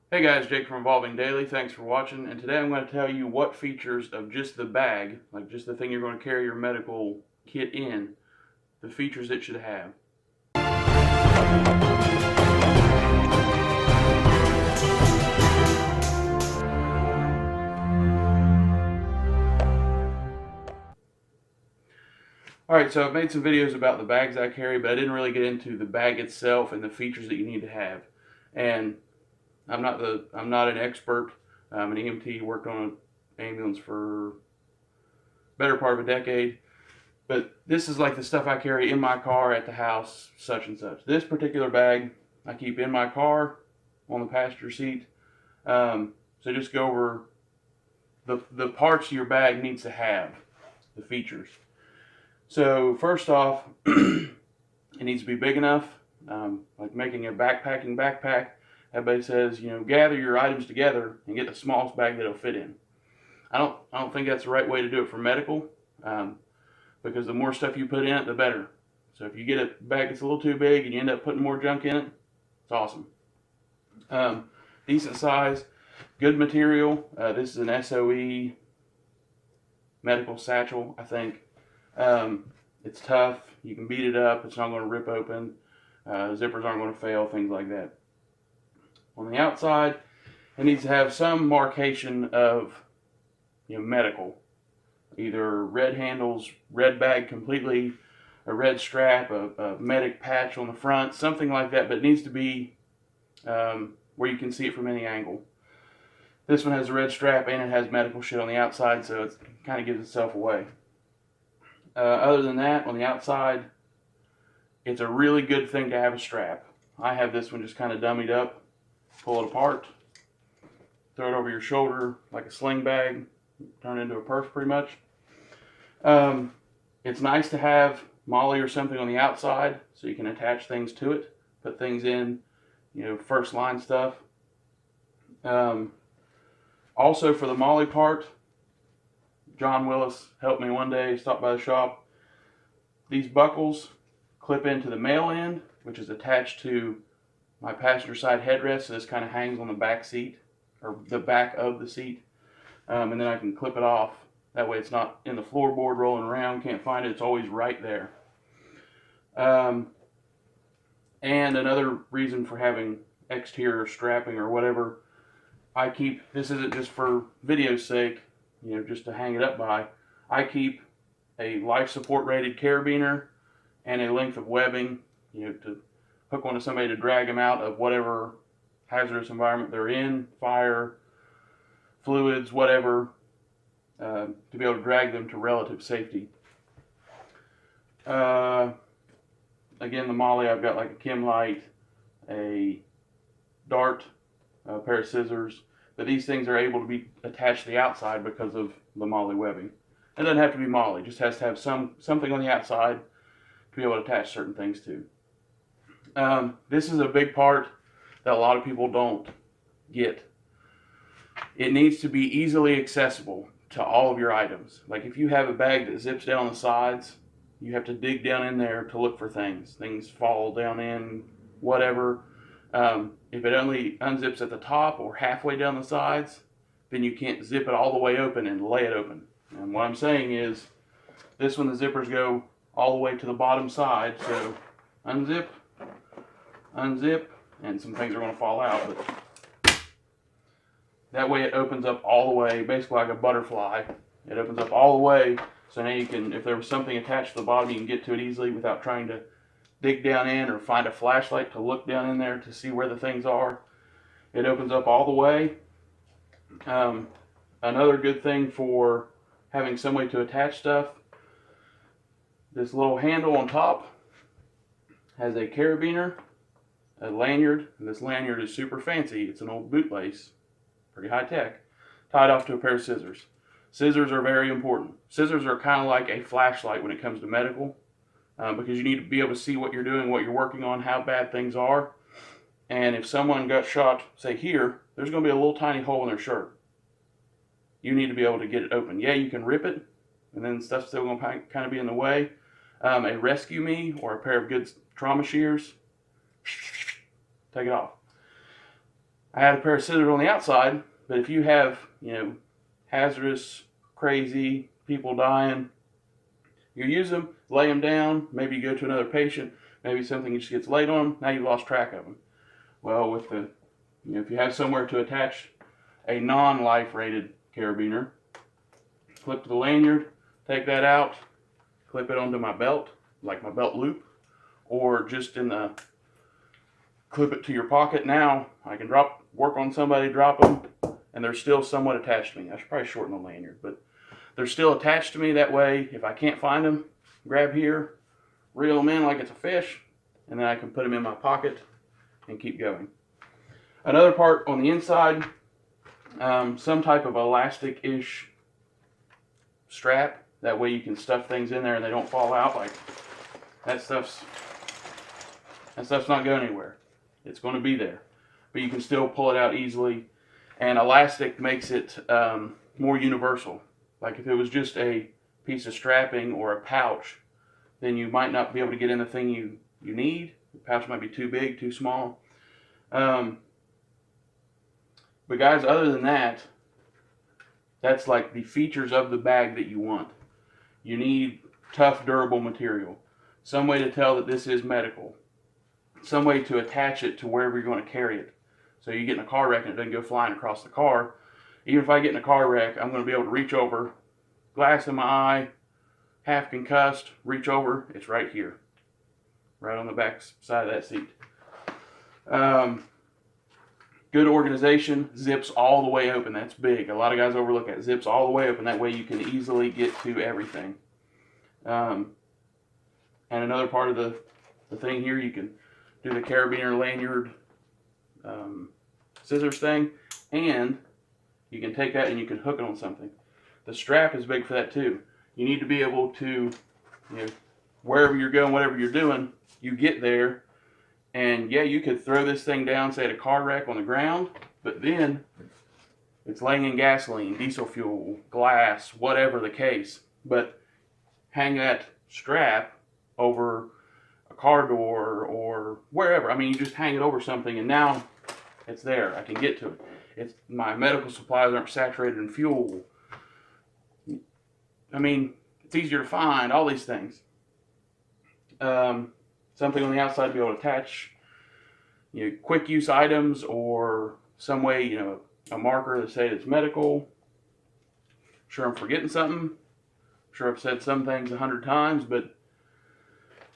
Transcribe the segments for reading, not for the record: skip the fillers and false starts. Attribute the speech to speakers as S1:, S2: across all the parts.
S1: Hey guys, Jake from Evolving Daily. Thanks for watching. And today I'm going to tell you what features of just the bag, like just the thing you're going to carry your medical kit in, the features it should have. Alright, so I've made some videos about the bags I carry, but I didn't really get into the bag itself and the features that you need to have. And I'm not an expert. I'm an EMT, worked on an ambulance for better part of a decade. But this is like the stuff I carry in my car at the house, such and such. This particular bag I keep in my car on the passenger seat. So just go over the parts your bag needs to have, the features. So first off, it needs to be big enough. Like making a backpacking backpack, everybody says, gather your items together and get the smallest bag that it'll fit in. I don't think that's the right way to do it for medical. Because the more stuff you put in it, the better. So if you get a bag that's a little too big and you end up putting more junk in it, it's awesome. Decent size, good material. This is an SOE medical satchel, I think. It's tough. You can beat it up. It's not going to rip open. Zippers aren't going to fail, things like that. On the outside, it needs to have some markation of medical. Either red handles, red bag completely, a red strap, a medic patch on the front, something like that, but it needs to be where you can see it from any angle. This one has a red strap and it has medical shit on the outside, so it kind of gives itself away. Other than that, on the outside, it's a really good thing to have a strap. I have this one just kind of dummied up, pull it apart, throw it over your shoulder like a sling bag, turn it into a purse pretty much. It's nice to have MOLLE or something on the outside so you can attach things to it, put things in, first line stuff. Also for the MOLLE part, John Willis helped me one day, stopped by the shop. These buckles clip into the male end, which is attached to my passenger side headrest, so this kind of hangs on the back seat, or the back of the seat. And then I can clip it off. That way it's not in the floorboard rolling around, can't find it, it's always right there. And another reason for having exterior strapping or whatever, this isn't just for video's sake, just to hang it up by, I keep a life support rated carabiner and a length of webbing, to hook onto somebody to drag them out of whatever hazardous environment they're in, fire, fluids, whatever, to be able to drag them to relative safety. Again, the MOLLE, I've got like a chem light, a dart, a pair of scissors, but these things are able to be attached to the outside because of the MOLLE webbing. It doesn't have to be MOLLE, it just has to have something on the outside to be able to attach certain things to. This is a big part that a lot of people don't get. It needs to be easily accessible to all of your items. Like if you have a bag that zips down the sides, you have to dig down in there to look for things. Things fall down in, whatever. If it only unzips at the top or halfway down the sides, then you can't zip it all the way open and lay it open. And what I'm saying is, this one the zippers go all the way to the bottom side, so unzip, unzip, and some things are going to fall out, but that way it opens up all the way, basically like a butterfly. It opens up all the way, so now you can, if there was something attached to the bottom, you can get to it easily without trying to dig down in or find a flashlight to look down in there to see where the things are. It opens up all the way. Another good thing for having some way to attach stuff, this little handle on top has a carabiner, a lanyard, and this lanyard is super fancy. It's an old bootlace, pretty high tech, tied off to a pair of scissors. Scissors are very important. Scissors are kind of like a flashlight when it comes to medical, because you need to be able to see what you're doing, what you're working on, how bad things are. And if someone got shot, say here, there's going to be a little tiny hole in their shirt. You need to be able to get it open. Yeah, you can rip it, and then stuff's still going to kind of be in the way. A Rescue Me or a pair of good trauma shears, take it off. I had a pair of scissors on the outside, but if you have, you know, hazardous, crazy people dying, you use them, lay them down, maybe you go to another patient, maybe something just gets laid on them, now you've lost track of them. Well, with the, you know, if you have somewhere to attach a non-life rated carabiner, clip to the lanyard, take that out, clip it onto my belt, like my belt loop, or just in the, clip it to your pocket. Now I can work on somebody, drop them, and they're still somewhat attached to me. I should probably shorten the lanyard, but they're still attached to me. That way, if I can't find them, grab here, reel them in like it's a fish, and then I can put them in my pocket and keep going. Another part on the inside, some type of elastic-ish strap. That way you can stuff things in there and they don't fall out. Like that stuff's not going anywhere. It's going to be there, but you can still pull it out easily. And elastic makes it more universal. Like if it was just a piece of strapping or a pouch, then you might not be able to get in the thing you need. The pouch might be too big, too small. But guys, other than that, that's like the features of the bag that you want. You need tough, durable material. Some way to tell that this is medical. Some way to attach it to wherever you're going to carry it. So you get in a car wreck and it doesn't go flying across the car. Even if I get in a car wreck, I'm going to be able to reach over, glass in my eye, half concussed, reach over, it's right here. Right on the back side of that seat. Good organization, zips all the way open. That's big. A lot of guys overlook that. Zips all the way open. That way you can easily get to everything. And another part of the thing here, you can do the carabiner lanyard scissors thing, and you can take that and you can hook it on something. The strap is big for that too. You need to be able to, you know, wherever you're going, whatever you're doing, you get there, and yeah, you could throw this thing down, say at a car wreck on the ground, but then it's laying in gasoline, diesel fuel, glass, whatever the case. But hang that strap over a car door or wherever. I mean, you just hang it over something and now it's there. I can get to it. My medical supplies aren't saturated in fuel. I mean, it's easier to find, all these things. Something on the outside to be able to attach, you know, quick use items or some way, you know, a marker that says it's medical. I'm sure I'm forgetting something. I'm sure I've said some things 100 times, but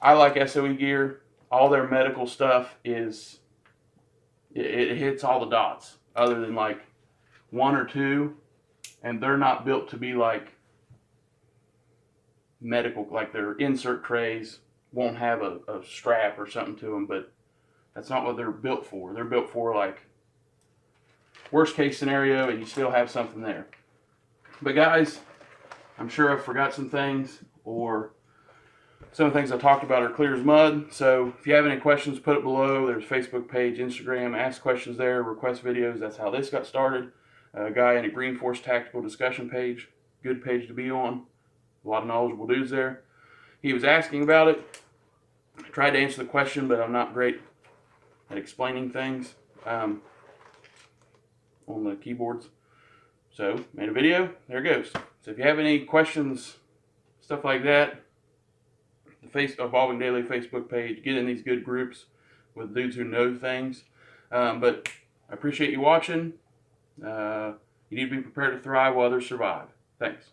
S1: I like SOE gear. All their medical stuff is, it hits all the dots, other than like one or two, and they're not built to be like medical, like their insert trays won't have a strap or something to them, but that's not what they're built for. They're built for like worst case scenario and you still have something there. But guys, I'm sure I forgot some things, or some of the things I talked about are clear as mud. So if you have any questions, put it below. There's a Facebook page, Instagram, ask questions there, request videos. That's how this got started. A guy in a Green Force Tactical discussion page, good page to be on. A lot of knowledgeable dudes there. He was asking about it. I tried to answer the question, but I'm not great at explaining things on the keyboards. So, made a video. There it goes. So if you have any questions, stuff like that, the Evolving Daily Facebook page, get in these good groups with dudes who know things. But I appreciate you watching. You need to be prepared to thrive while others survive. Thanks.